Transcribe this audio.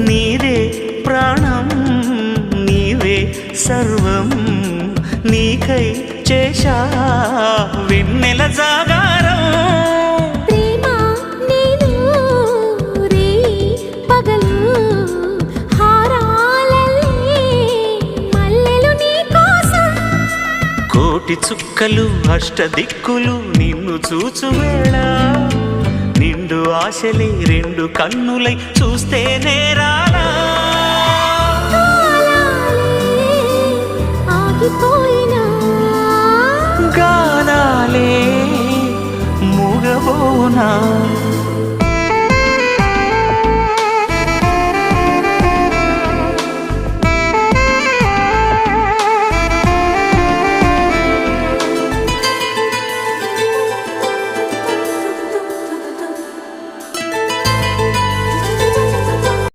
నీదే ప్రాణం నీవే సర్వం నీకై చేశా వెన్నెల జాగారం ప్రేమ నేను రే పగలు హారాలల్లే మల్లెలు నీ కోసం కోటి చుక్కలు అష్టదిక్కులు నిన్ను చూచువేళ నిండు ఆశలే రెండు కన్నులై చూస్తే నేరాలా ఆగిపోయినా గానాలే మూగబోనా